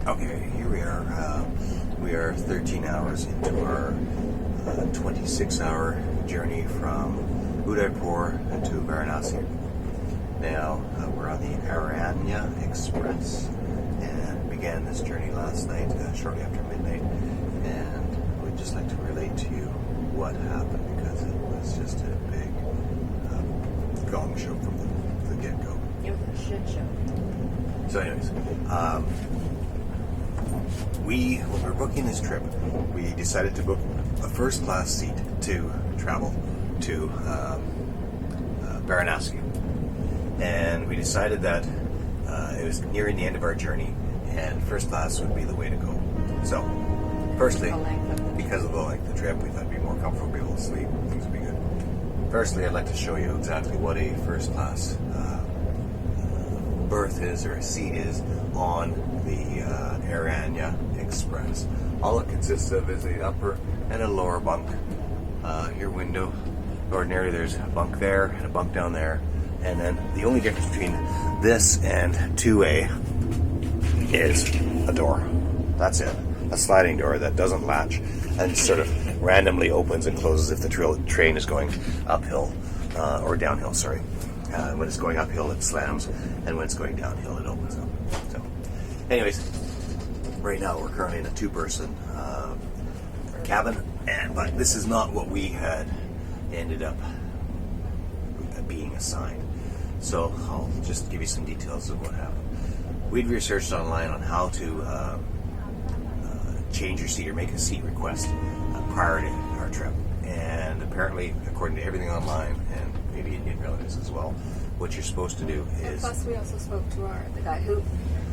Okay, here we are. We are 13 hours into our 26-hour journey from Udaipur to Varanasi. Now, we're on the Ananya Express and began this journey last night, shortly after midnight. And we'd just like to relate to you what happened because it was just a big gong show from the get-go. It was a shit show. So anyways, when we were booking this trip, we decided to book a first-class seat to travel to Varanasi. And we decided that it was nearing the end of our journey and first class would be the way to go. So, firstly, because of the length of the trip, we thought it'd be more comfortable, be able to sleep, things would be good. Firstly, I'd like to show you exactly what a first class berth is or a seat is on the Ananya Express. All it consists of is an upper and a lower bunk. Your window. Ordinarily, there's a bunk there and a bunk down there. And then the only difference between this and 2A is a door. That's it. A sliding door that doesn't latch and sort of randomly opens and closes if the train is going uphill or downhill, sorry. When it's going uphill, it slams, and when it's going downhill, it opens up. So, anyways, right now we're currently in a two-person cabin, but this is not what we had ended up being assigned. So I'll just give you some details of what happened. We'd researched online on how to change your seat or make a seat request prior to our trip. And apparently, according to everything online, and maybe Indian relatives as well, what you're supposed to do is... Plus, we also spoke to the guy who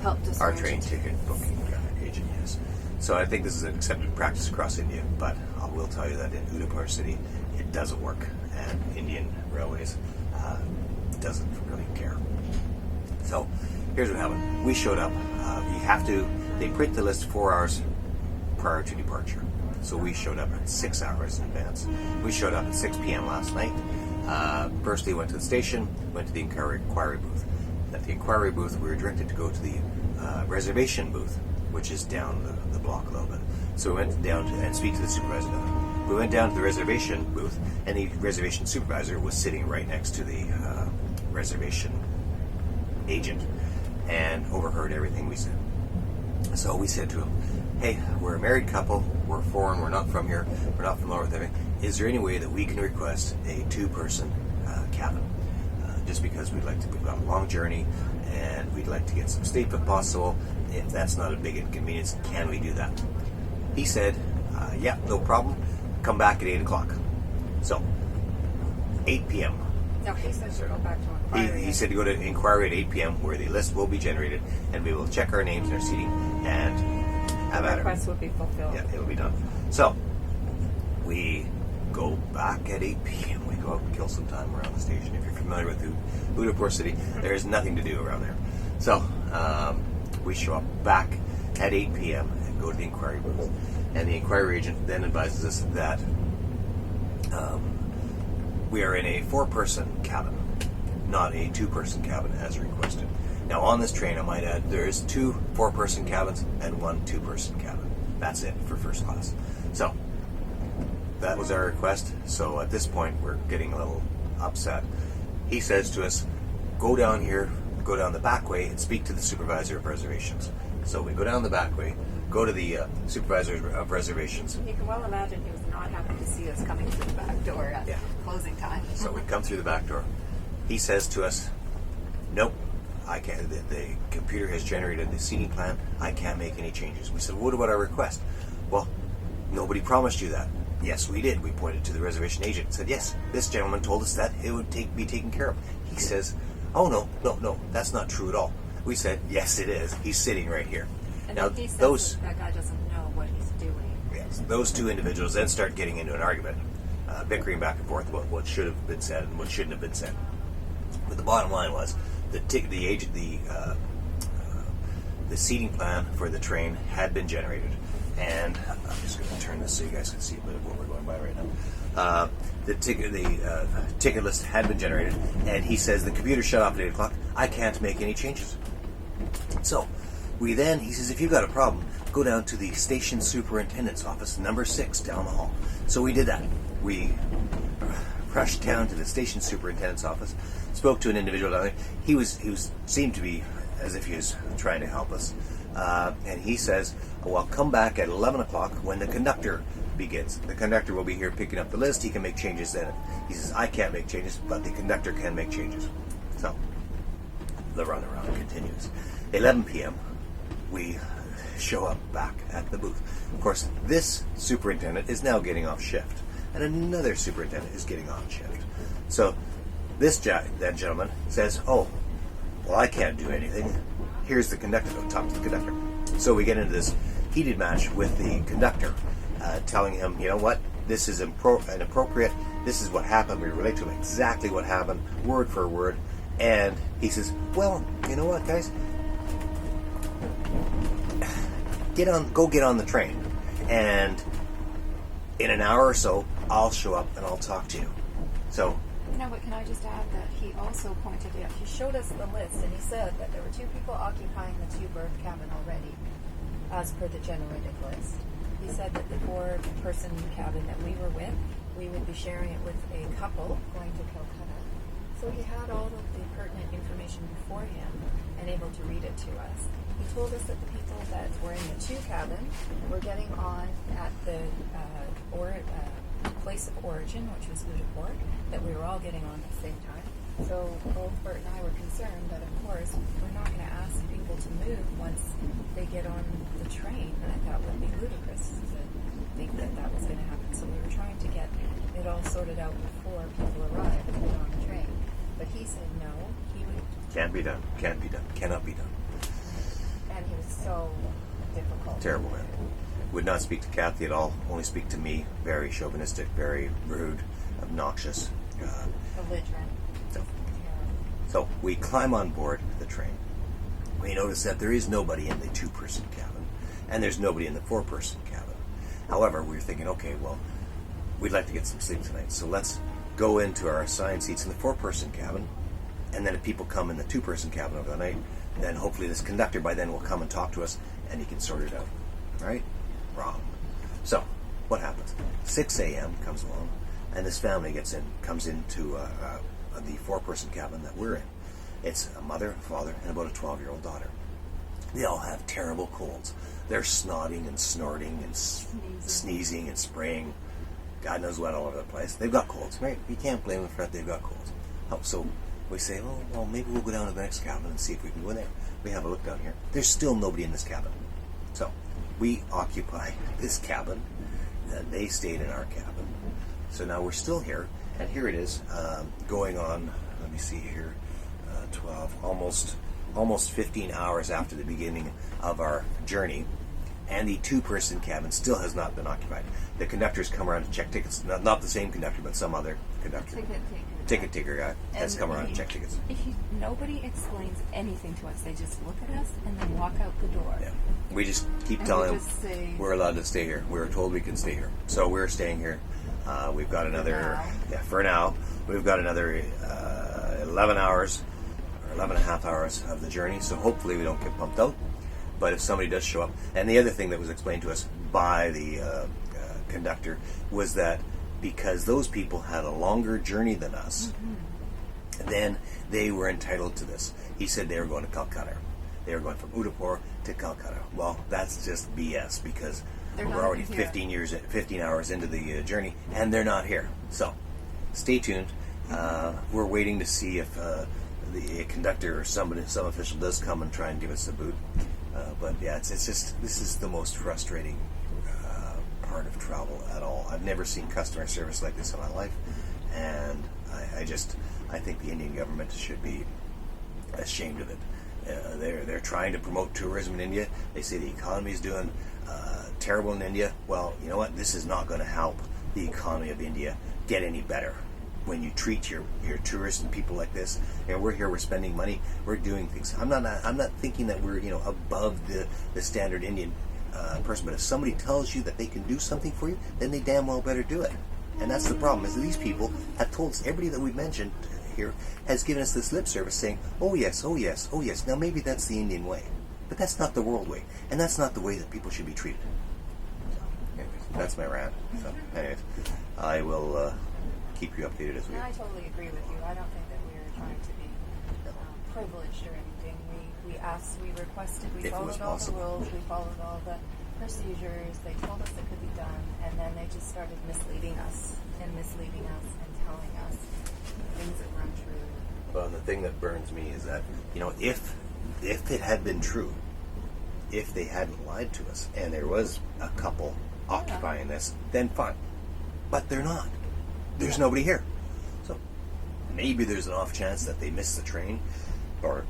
helped us. Our train ticket booking agent, yes. So I think this is an accepted practice across India, but I will tell you that in Udaipur city, it doesn't work. And Indian Railways doesn't really care. So here's what happened. We showed up. They print the list 4 hours prior to departure. So we showed up at 6 hours in advance. We showed up at 6 p.m. last night. Firstly, went to the station, went to the inquiry booth. At the inquiry booth, we were directed to go to the reservation booth, which is down the block a little bit. So we went down and speak to the supervisor. We went down to the reservation booth, and the reservation supervisor was sitting right next to the reservation agent and overheard everything we said. So we said to him, hey, we're a married couple, we're foreign, we're not from here, we're not from Lower Theving. Is there any way that we can request a two-person cabin? Just because we've got a long journey and we'd like to get some sleep if possible. If that's not a big inconvenience, can we do that? He said, yeah, no problem. Come back at 8 o'clock. So, 8 p.m. No, he said to go back to inquiry. He said to go to inquiry at 8 p.m. where the list will be generated and we will check our names and our seating and have at it. The request will be fulfilled. Yeah, it'll be done. So, we go back at 8 p.m. We go out and kill some time around the station. If you're familiar with Udaipur city, there is nothing to do around there. So, we show up back at 8 p.m. and go to the inquiry booth. And the inquiry agent then advises us that we are in a 4-person cabin, not a 2-person cabin as requested. Now on this train, I might add, there is 2 4-person cabins and 1 2-person cabin. That's it for first class. So that was our request. So at this point, we're getting a little upset. He says to us, go down here, go down the back way and speak to the supervisor of reservations. So we go down the back way, go to the supervisor of reservations. You can well imagine he was not happy to see us coming through the back door at closing time. So we come through the back door. He says to us, nope, I can't. The computer has generated the seating plan. I can't make any changes. We said, what about our request? Well, nobody promised you that. Yes, we did. We pointed to the reservation agent and said, yes, this gentleman told us that it would be taken care of. He says, oh, no, that's not true at all. We said, yes, it is. He's sitting right here. And now, he says that guy doesn't know what he's doing. Yes, those two individuals then start getting into an argument, bickering back and forth about what should have been said and what shouldn't have been said. But the bottom line was the seating plan for the train had been generated, and I'm just going to turn this so you guys can see a bit of what we're going by right now. The ticket list had been generated, and he says the computer shut off at 8 o'clock. I can't make any changes. So He says, if you've got a problem, go down to the station superintendent's office, number 6, down the hall. So we did that. We rushed down to the station superintendent's office, spoke to an individual down there. He seemed to be as if he was trying to help us. And he says, well, come back at 11 o'clock when the conductor begins. The conductor will be here picking up the list. He can make changes then. He says, I can't make changes, but the conductor can make changes. So the runaround continues. 11 p.m., we show up back at the booth. Of course, this superintendent is now getting off shift, and another superintendent is getting on shift. So that gentleman says, oh, well, I can't do anything. Here's the conductor. Go talk to the conductor. So we get into this heated match with the conductor, telling him, you know what, this is inappropriate. This is what happened. We relate to him exactly what happened, word for word. And he says, well, you know what, guys? Go get on the train. And in an hour or so, I'll show up and I'll talk to you. So... No, but can I just add that he also pointed out, he showed us the list, and he said that there were 2 people occupying the 2-berth cabin already, as per the generated list. He said that the 4-person cabin that we were with, we would be sharing it with a couple going to Calcutta. So he had all of the pertinent information beforehand and able to read it to us. He told us that the people that were in the 2 cabin were getting on at the place of origin, which was Udaipur, that we were all getting on at the same time. So both Bert and I were concerned that, of course, we're not going to ask people to move once they get on the train. That would be ludicrous to think that that was going to happen. So we were trying to get it all sorted out before people arrived to get on the train. But he said no, he would... Can't be done. Can't be done. Cannot be done. And he was so difficult. Terrible man. Would not speak to Kathy at all. Only speak to me. Very chauvinistic, very rude, obnoxious. Belligerent. So we climb on board the train. We notice that there is nobody in the 2-person cabin, and there's nobody in the 4-person cabin. However, we were thinking, okay, well, we'd like to get some sleep tonight, so let's go into our assigned seats in the 4-person cabin, and then if people come in the 2-person cabin over the night, then hopefully this conductor by then will come and talk to us, and he can sort it out. Right? Wrong. So, what happens? 6 a.m. comes along, and this family comes into the 4-person cabin that we're in. It's a mother, a father, and about a 12-year-old daughter. They all have terrible colds. They're snotting and snorting and sneezing and spraying, God knows what, all over the place. They've got colds, right? You can't blame them for that. They've got colds. So we say, oh, well, maybe we'll go down to the next cabin and see if we can go in there. We have a look down here. There's still nobody in this cabin. So we occupy this cabin. They stayed in our cabin. So now we're still here. And here it is, going on, let me see here, 12, almost 15 hours after the beginning of our journey. And the 2-person cabin still has not been occupied. The conductors come around to check tickets. Not the same conductor, but some other conductor. Ticket taker guy has come around and check tickets. Nobody explains anything to us. They just look at us and then walk out the door. Yeah. We just keep telling them we're allowed to stay here. We're told we can stay here. So we're staying here. We've got another, for now, we've got another 11 hours, or 11 and a half hours of the journey. So hopefully we don't get bumped out. But if somebody does show up, and the other thing that was explained to us by the conductor was that because those people had a longer journey than us, then they were entitled to this. He said they were going to Calcutta. They were going from Udaipur to Calcutta. Well, that's just BS because we're already 15 hours into the journey, and they're not here. So, stay tuned. We're waiting to see if the conductor or some official does come and try and give us a boot. But yeah, it's just, this is the most frustrating part of travel at all. I've never seen customer service like this in my life, and I think the Indian government should be ashamed of it. They're trying to promote tourism in India. They say the economy is doing terrible in India. Well, you know what? This is not going to help the economy of India get any better. When you treat your tourists and people like this, and we're here, we're spending money, we're doing things. I'm not thinking that we're above the standard Indian person. But if somebody tells you that they can do something for you, then they damn well better do it. And that's the problem. Is that these people have told us, everybody that we've mentioned here has given us this lip service saying, oh yes, oh yes, oh yes. Now maybe that's the Indian way. But that's not the world way, and that's not the way that people should be treated. So, anyways, that's my rant. So, anyways, I will keep you updated as we. I totally agree with you. I don't think that we're trying to be privileged or anything. We asked, we requested, we followed all the rules, we followed all the procedures. They told us it could be done, and then they just started misleading us and telling us things that were untrue. Well, the thing that burns me is that, if it had been true, if they hadn't lied to us, and there was a couple occupying this, then fine. But they're not. There's nobody here. So maybe there's an off chance that they missed the train or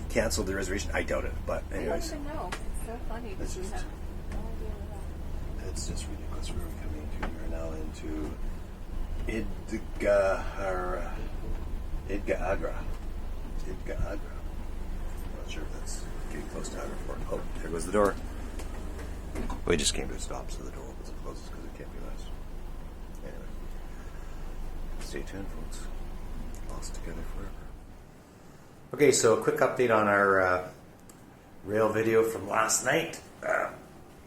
canceled the reservation. I doubt it. But anyways. I don't even know. It's so funny. It's just, have no idea what that. It's just ridiculous. Where are we coming into? We're now into Idga-Agra. I'm not sure if that's getting close to Agra Fort. Oh, there goes the door. We just came to a stop, so the door opens and closes because it can't be less. Anyway. Stay tuned, folks. Lost together forever. Okay, so a quick update on our rail video from last night.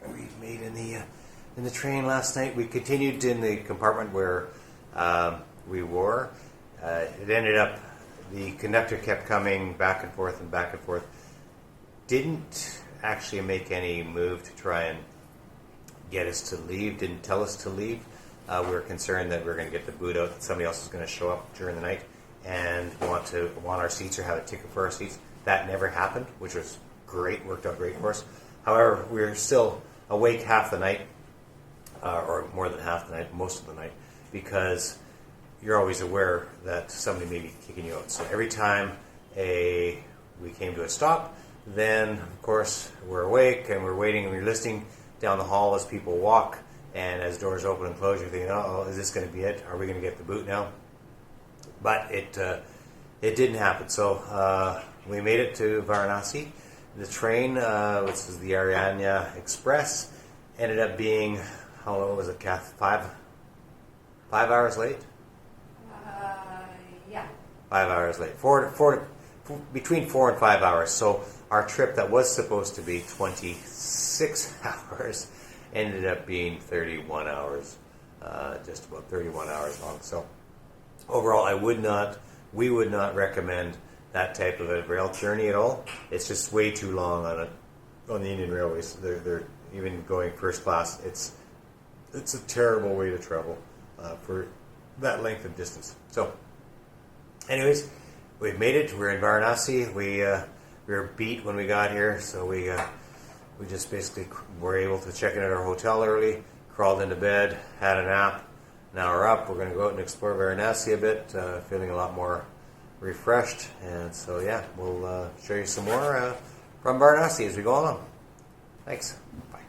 We made in the train last night. We continued in the compartment where we were. It ended up, the conductor kept coming back and forth and back and forth. Didn't actually make any move to try and get us to leave. Didn't tell us to leave. We were concerned that we were going to get the boot out, that somebody else was going to show up during the night and want our seats or have a ticket for our seats. That never happened, which was great, worked out great for us. However, we were still awake half the night, or more than half the night, most of the night, because you're always aware that somebody may be kicking you out. So every time we came to a stop, then of course we're awake and we're waiting and we're listening down the hall as people walk, and as doors open and close, you're thinking, oh, is this going to be it? Are we going to get the boot now? But it didn't happen. So we made it to Varanasi. The train, which is the Ananya Express, ended up being, how long was it, Kath? 5 hours late? Yeah. 5 hours late. Between 4 and 5 hours. So our trip that was supposed to be 26 hours ended up being 31 hours, just about 31 hours long. So overall, we would not recommend that type of a rail journey at all. It's just way too long on the Indian Railways. They're even going first class. It's a terrible way to travel for that length of distance. So, anyways, we've made it. We're in Varanasi. We were beat when we got here, so we just basically were able to check in at our hotel early, crawled into bed, had a nap. Now we're up. We're going to go out and explore Varanasi a bit, feeling a lot more refreshed. And so, yeah, we'll show you some more from Varanasi as we go along. Thanks. Bye.